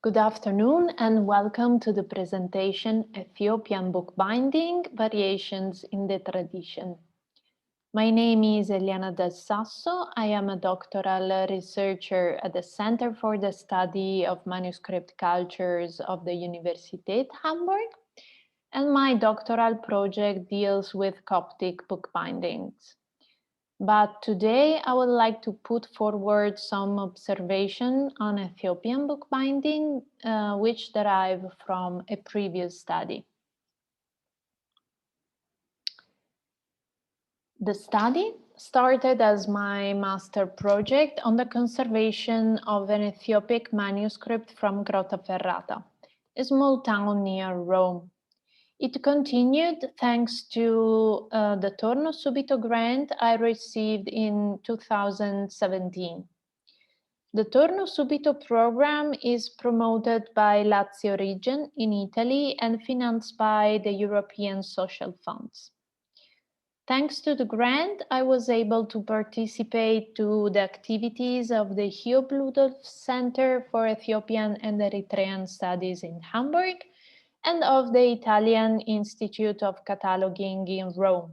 Good afternoon and welcome to the presentation Ethiopian Bookbinding Variations in the Tradition. My name is Eliana Sasso. I am a doctoral researcher at the Center for the Study of Manuscript Cultures of the Universität Hamburg, and my doctoral project deals with Coptic bookbindings. But today I would like to put forward some observation on Ethiopian bookbinding, which derive from a previous study. The study started as my master project on the conservation of an Ethiopic manuscript from Grottaferrata, a small town near Rome. It continued thanks to the Torno Subito grant I received in 2017. The Torno Subito program is promoted by Lazio region in Italy and financed by the European Social Funds. Thanks to the grant, I was able to participate to the activities of the Hiob Ludolf Center for Ethiopian and Eritrean Studies in Hamburg and of the Italian Institute of Cataloguing in Rome.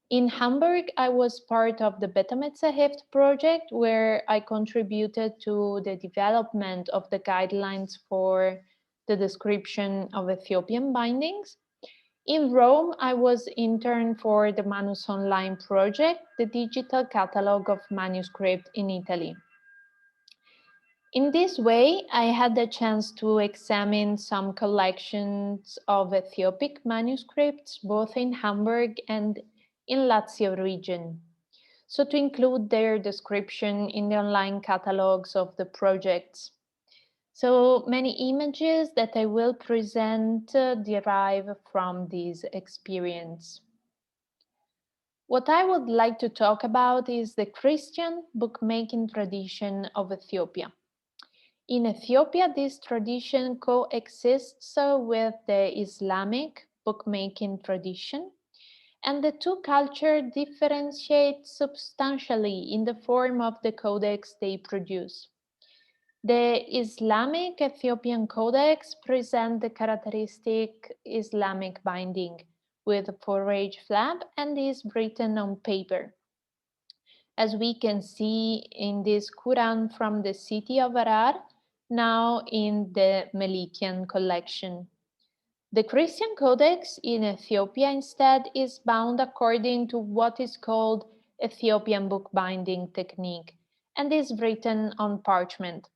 In Hamburg, I was part of the Betametzaheft project, where I contributed to the development of the guidelines for the description of Ethiopian bindings. In Rome, I was intern for the Manus Online project, the digital catalog of manuscript in Italy. In this way, I had the chance to examine some collections of Ethiopic manuscripts, both in Hamburg and in Lazio region, so to include their description in the online catalogs of the projects. So many images that I will present derive from this experience. What I would like to talk about is the Christian bookmaking tradition of Ethiopia. In Ethiopia, this tradition coexists with the Islamic bookmaking tradition, and the two cultures differentiate substantially in the form of the codex they produce. The Islamic Ethiopian Codex presents the characteristic Islamic binding with a forage flap and is written on paper. As we can see in this Quran from the city of Arar, now in the Melikian collection. The Christian Codex in Ethiopia instead is bound according to what is called Ethiopian bookbinding technique and is written on parchment.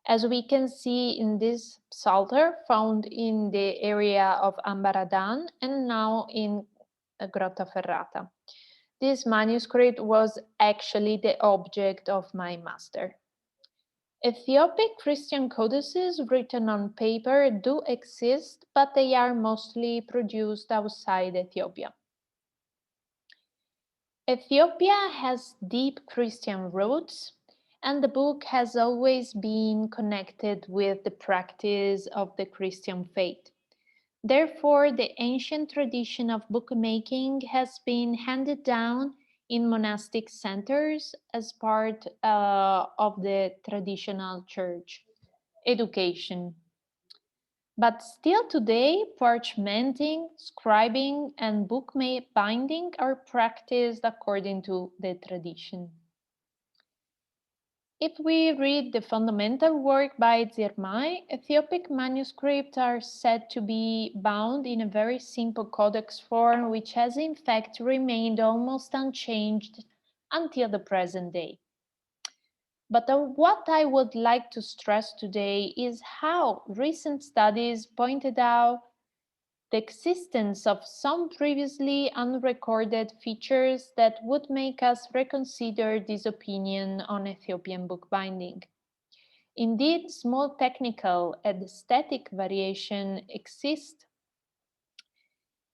As we can see in this psalter found in the area of Ambaradan and now in Grottaferrata. This manuscript was actually the object of my master. Ethiopic Christian codices written on paper do exist, but they are mostly produced outside Ethiopia. Ethiopia has deep Christian roots, and the book has always been connected with the practice of the Christian faith. Therefore, the ancient tradition of bookmaking has been handed down in monastic centers as part of the traditional church education. But still today, parchmenting, scribing, and bookbinding are practiced according to the tradition. If we read the fundamental work by Zirmai, Ethiopic manuscripts are said to be bound in a very simple codex form, which has in fact remained almost unchanged until the present day. But what I would like to stress today is how recent studies pointed out the existence of some previously unrecorded features that would make us reconsider this opinion on Ethiopian bookbinding. Indeed, small technical and aesthetic variation exist.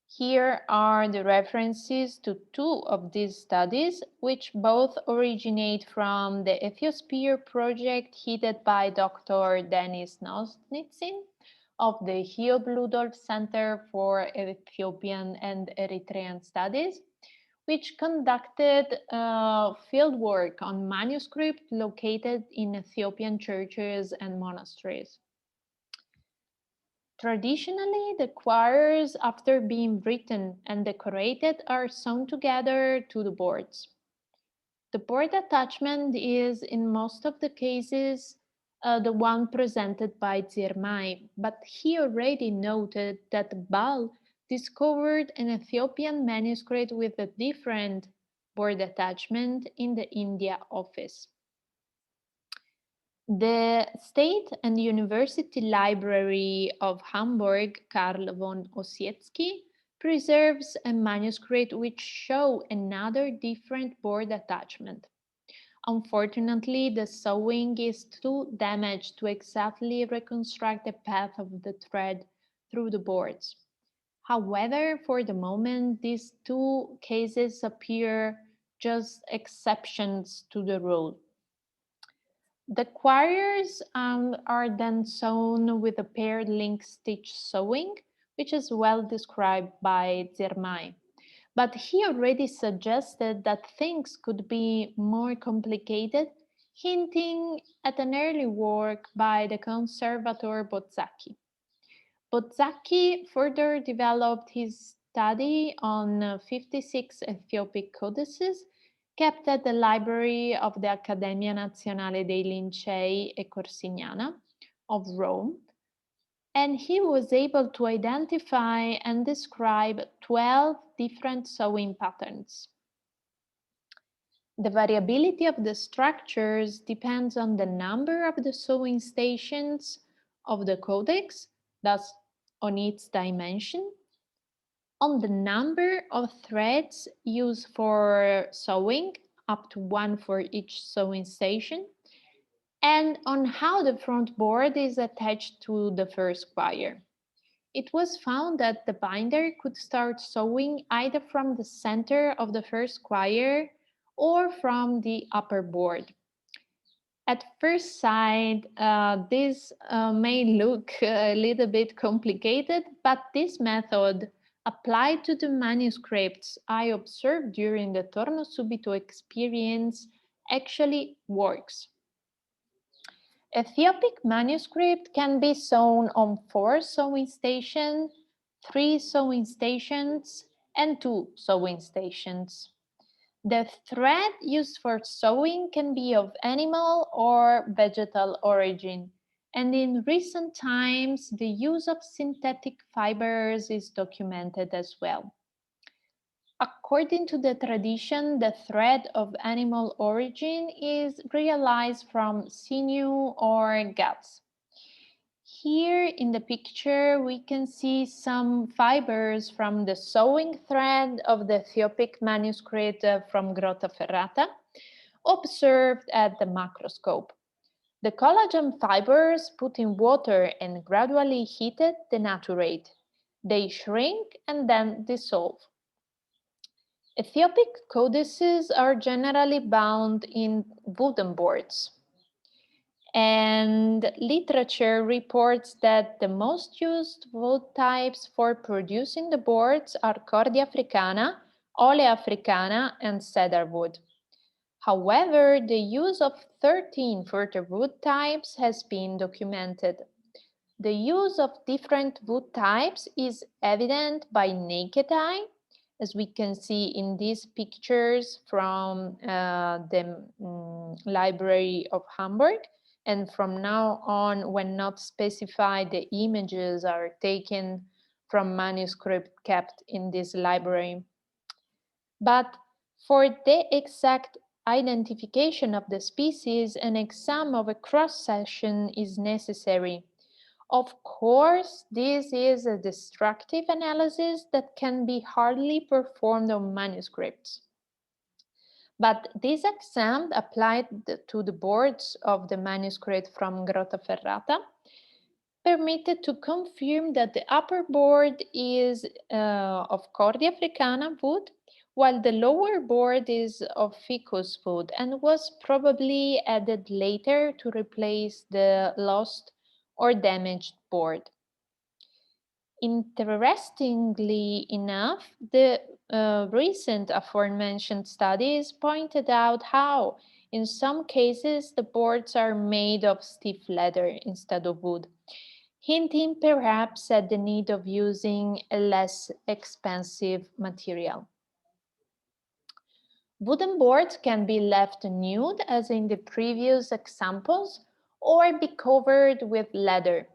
Here are the references to two of these studies, which both originate from the Ethiosphere project headed by Dr. Denis Nosnitsin of the Hiob Ludolf Center for Ethiopian and Eritrean Studies, which conducted fieldwork on manuscripts located in Ethiopian churches and monasteries. Traditionally, the quarters, after being written and decorated, are sewn together to the boards. The board attachment is, in most of the cases, the one presented by Zirmay, but he already noted that Ball discovered an Ethiopian manuscript with a different board attachment in the India office. The State and University Library of Hamburg, Karl von Ossietzky, preserves a manuscript which shows another different board attachment. Unfortunately, the sewing is too damaged to exactly reconstruct the path of the thread through the boards. However, for the moment, these two cases appear just exceptions to the rule. The quarters are then sewn with a paired link stitch sewing, which is well described by Zermay. But he already suggested that things could be more complicated, hinting at an early work by the conservator Bozzacchi. Bozzacchi further developed his study on 56 Ethiopic codices kept at the library of the Accademia Nazionale dei Lincei e Corsignana of Rome, and he was able to identify and describe 12 different sewing patterns. The variability of the structures depends on the number of the sewing stations of the codex, thus on its dimension, on the number of threads used for sewing, up to one for each sewing station, and on how the front board is attached to the first quire. It was found that the binder could start sewing either from the center of the first quire or from the upper board. At first sight, this may look a little bit complicated, but this method applied to the manuscripts I observed during the Torno Subito experience actually works. Ethiopic manuscript can be sewn on 4 sewing stations, 3 sewing stations, and 2 sewing stations. The thread used for sewing can be of animal or vegetal origin, and in recent times the use of synthetic fibers is documented as well. According to the tradition, the thread of animal origin is realized from sinew or guts. Here in the picture, we can see some fibers from the sewing thread of the Ethiopic manuscript from Grottaferrata, observed at the macroscope. The collagen fibers put in water and gradually heated denaturate. They shrink and then dissolve. Ethiopic codices are generally bound in wooden boards, and literature reports that the most used wood types for producing the boards are Cordia africana, Olea africana, and cedar wood. However, the use of 13 further wood types has been documented. The use of different wood types is evident by naked eye, as we can see in these pictures from the Library of Hamburg. And from now on, when not specified, the images are taken from manuscript kept in this library. But for the exact identification of the species, an exam of a cross-section is necessary. Of course, this is a destructive analysis that can be hardly performed on manuscripts. But this exam applied to the boards of the manuscript from Grottaferrata permitted to confirm that the upper board is of Cordia africana wood, while the lower board is of ficus wood and was probably added later to replace the lost or damaged board. Interestingly enough, the recent aforementioned studies pointed out how, in some cases, the boards are made of stiff leather instead of wood. hinting perhaps at the need of using a less expensive material. Wooden boards can be left nude as in the previous examples or be covered with leather.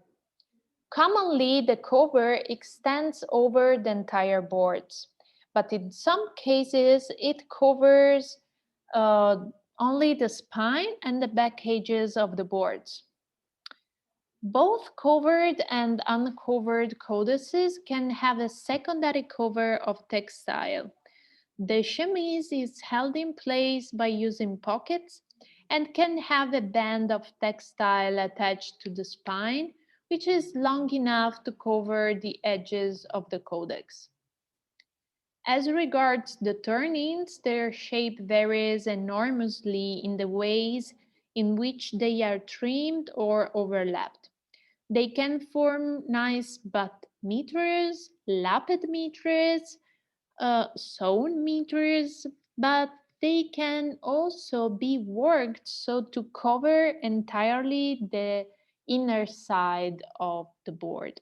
Commonly, the cover extends over the entire boards, but in some cases it covers only the spine and the back edges of the boards. Both covered and uncovered codices can have a secondary cover of textile. The chemise is held in place by using pockets and can have a band of textile attached to the spine, which is long enough to cover the edges of the codex. As regards the turnings, their shape varies enormously in the ways in which they are trimmed or overlapped. They can form nice butt meters, lapped meters, sewn meters, but they can also be worked so to cover entirely the inner side of the board.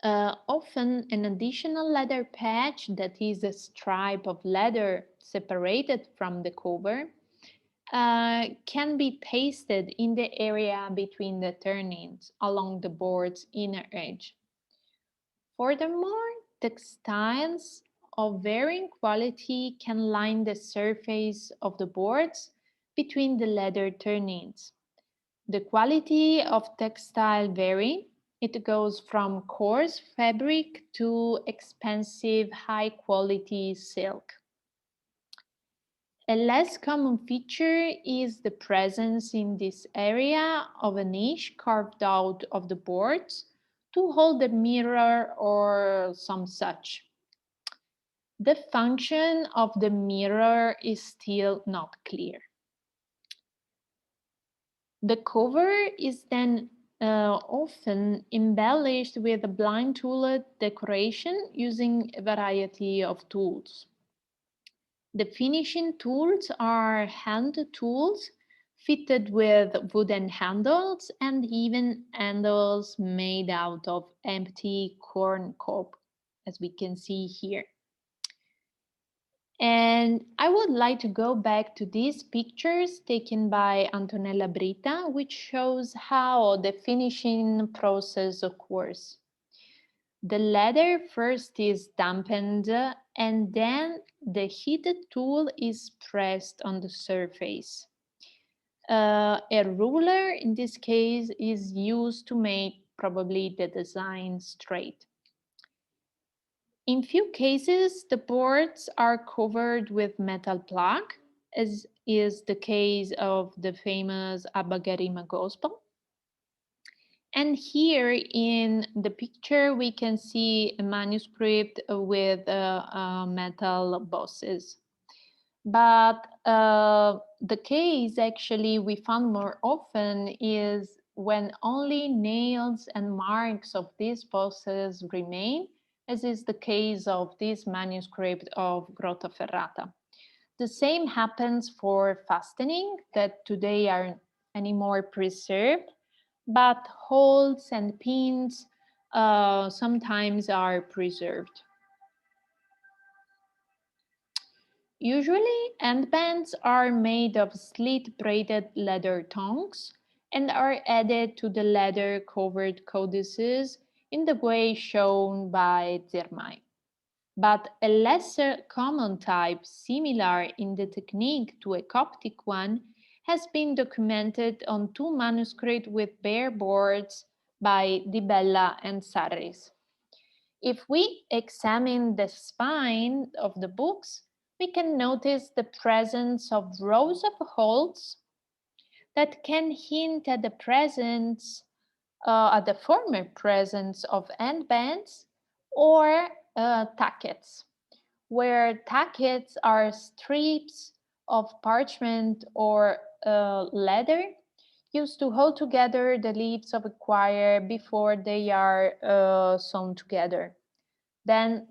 Often an additional leather patch, that is a stripe of leather separated from the cover, can be pasted in the area between the turnings along the board's inner edge. Furthermore, textiles of varying quality can line the surface of the boards between the leather turnings. The quality of textile vary. It goes from coarse fabric to expensive high quality silk. A less common feature is the presence in this area of a niche carved out of the boards to hold a mirror or some such. The function of the mirror is still not clear. The cover is then often embellished with a blind tooled decoration using a variety of tools. The finishing tools are hand tools fitted with wooden handles and even handles made out of empty corn cob, as we can see here. And I would like to go back to these pictures taken by Antonella Brita, which shows how the finishing process occurs. The leather first is dampened and then the heated tool is pressed on the surface. A ruler in this case is used to make probably the design straight. In few cases, the boards are covered with metal plaque, as is the case of the famous Abba Garima Gospel. And here in the picture, we can see a manuscript with metal bosses. But the case actually we found more often is when only nails and marks of these bosses remain, as is the case of this manuscript of Grottaferrata. The same happens for fastening that today aren't anymore preserved, but holes and pins sometimes are preserved. Usually, endbands are made of slit-braided leather tongs and are added to the leather-covered codices in the way shown by Zermay. But a lesser common type, similar in the technique to a Coptic one, has been documented on two manuscripts with bare boards by Di Bella and Sarris. If we examine the spine of the books, we can notice the presence of rows of holes that can hint at the presence, at the former presence of endbands or tackets, where tackets are strips of parchment or leather used to hold together the leaves of a quire before they are sewn together. Then,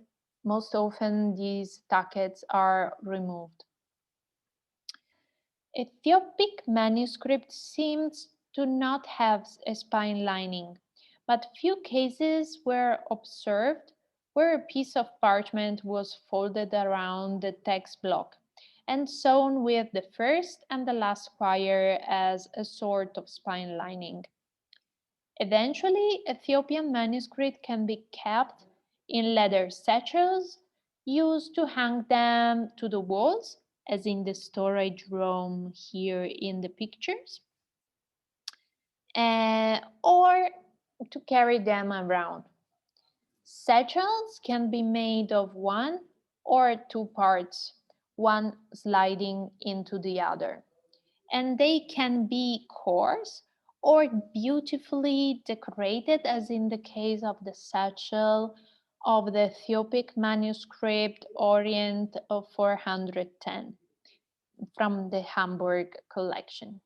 most often, these tackets are removed. Ethiopic manuscript seems do not have a spine lining, but few cases were observed where a piece of parchment was folded around the text block and sewn with the first and the last square as a sort of spine lining. Eventually, Ethiopian manuscript can be kept in leather satchels used to hang them to the walls, as in the storage room here in the pictures, or to carry them around. Satchels can be made of one or two parts, one sliding into the other, and they can be coarse or beautifully decorated, as in the case of the satchel of the Ethiopic manuscript Orient of 410 from the Hamburg collection.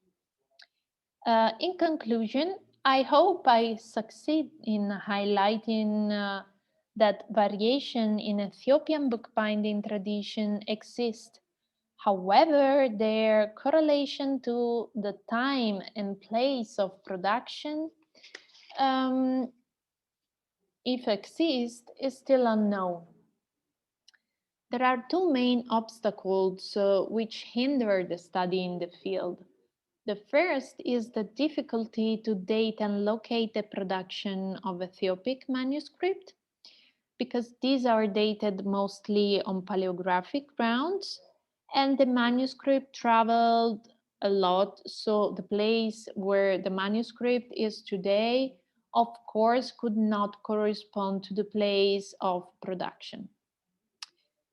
In conclusion, I hope I succeed in highlighting that variation in Ethiopian bookbinding tradition exists. However, their correlation to the time and place of production, um, if exists, is still unknown. There are two main obstacles which hinder the study in the field. The first is the difficulty to date and locate the production of Ethiopic manuscript, because these are dated mostly on paleographic grounds, and the manuscript traveled a lot, so the place where the manuscript is today, of course, could not correspond to the place of production.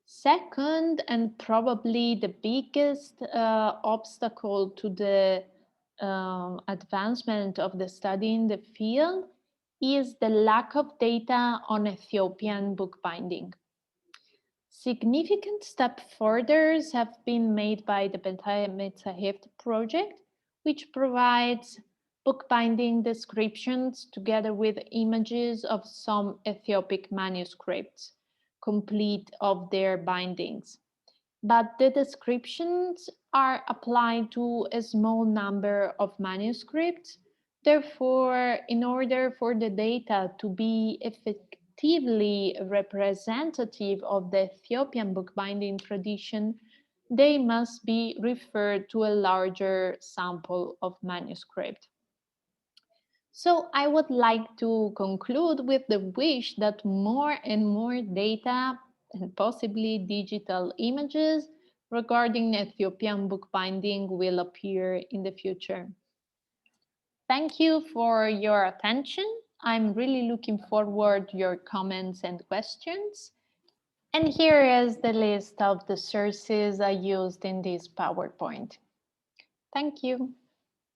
Second, and probably the biggest obstacle to the advancement of the study in the field, is the lack of data on Ethiopian bookbinding. Significant step forwards have been made by the Benta project, which provides bookbinding descriptions together with images of some Ethiopic manuscripts, complete of their bindings. But the descriptions are applied to a small number of manuscripts. Therefore, in order for the data to be effectively representative of the Ethiopian bookbinding tradition, they must be referred to a larger sample of manuscript. So I would like to conclude with the wish that more and more data and possibly digital images regarding Ethiopian bookbinding will appear in the future. Thank you for your attention. I'm really looking forward to your comments and questions. And here is the list of the sources I used in this PowerPoint. Thank you.